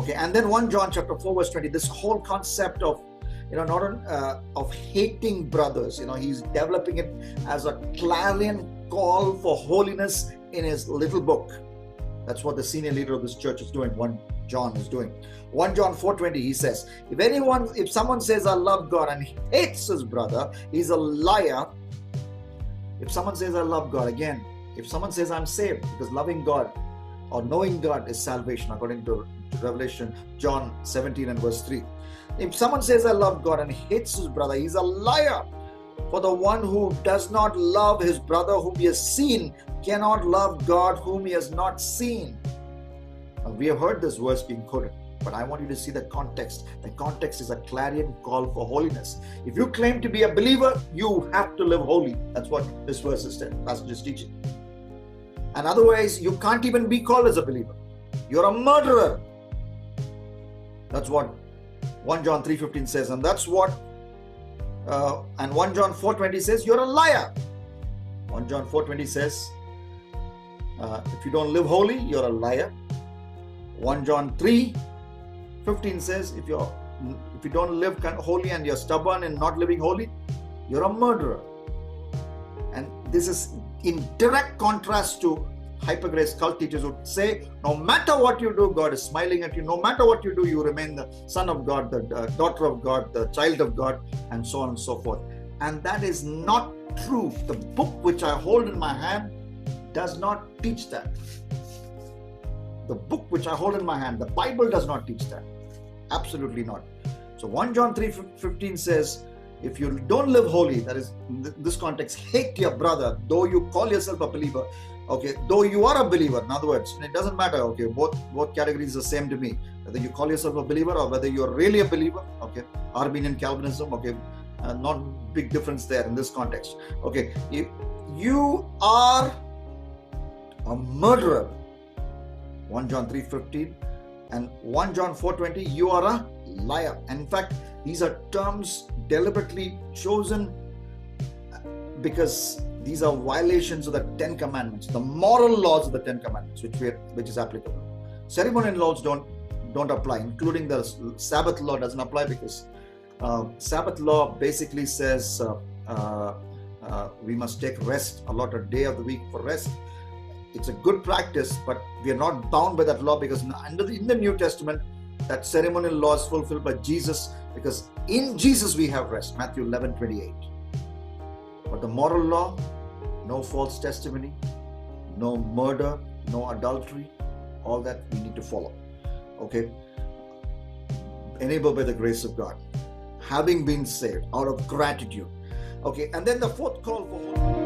Okay, and then 1 John chapter 4 verse 20, this whole concept of, not of hating brothers, he's developing it as a clarion call for holiness in his little book. That's what the senior leader of this church is doing. 1 John is doing. 1 John 4:20, he says, if someone says I love God and hates his brother, he's a liar. If someone says I love God, again, if someone says I'm saved, because loving God or knowing God is salvation, according to Revelation, John 17 and verse 3. If someone says I love God and hates his brother, he's a liar. For the one who does not love his brother whom he has seen cannot love God whom he has not seen. Now, we have heard this verse being quoted, but I want you to see the context. The context is a clarion call for holiness. If you claim to be a believer, you have to live holy. That's what this verse is passage is teaching. And otherwise, you can't even be called as a believer. You're a murderer. That's what 1 John 3:15 says, and that's what and 1 John 4:20 says, you're a liar. 1 John 4:20 says, if you don't live holy, you're a liar. 1 John 3:15 says, if you don't live holy and you're stubborn and not living holy, you're a murderer. And this is in direct contrast to hyper-grace cult teachers who say, no matter what you do, God is smiling at you. No matter what you do, you remain the son of God, the daughter of God, the child of God, and so on and so forth. And that is not true. The book which I hold in my hand does not teach that. The book which I hold in my hand, the Bible does not teach that. Absolutely not. So 1 John 3:15 says, if you don't live holy, that is, in this context, hate your brother, though you call yourself a believer, okay, though you are a believer, in other words, it doesn't matter, okay, both categories are the same to me, whether you call yourself a believer or whether you're really a believer, okay, Armenian Calvinism, okay, not big difference there in this context, okay, you are a murderer, 1 John 3:15, and 1 John 4:20, you are a liar. And in fact, these are terms deliberately chosen because these are violations of the 10 commandments, the moral laws of the 10 commandments, which is applicable. Ceremonial laws don't apply, including the Sabbath law doesn't apply, because Sabbath law basically says we must take rest, allot a day of the week for rest. It's a good practice, but we are not bound by that law, because in the New Testament, that ceremonial law is fulfilled by Jesus, because in Jesus we have rest, Matthew 11:28. But the moral law, no false testimony, no murder, no adultery, all that we need to follow. Okay? Enabled by the grace of God, having been saved out of gratitude. Okay, and then the fourth call for holiness.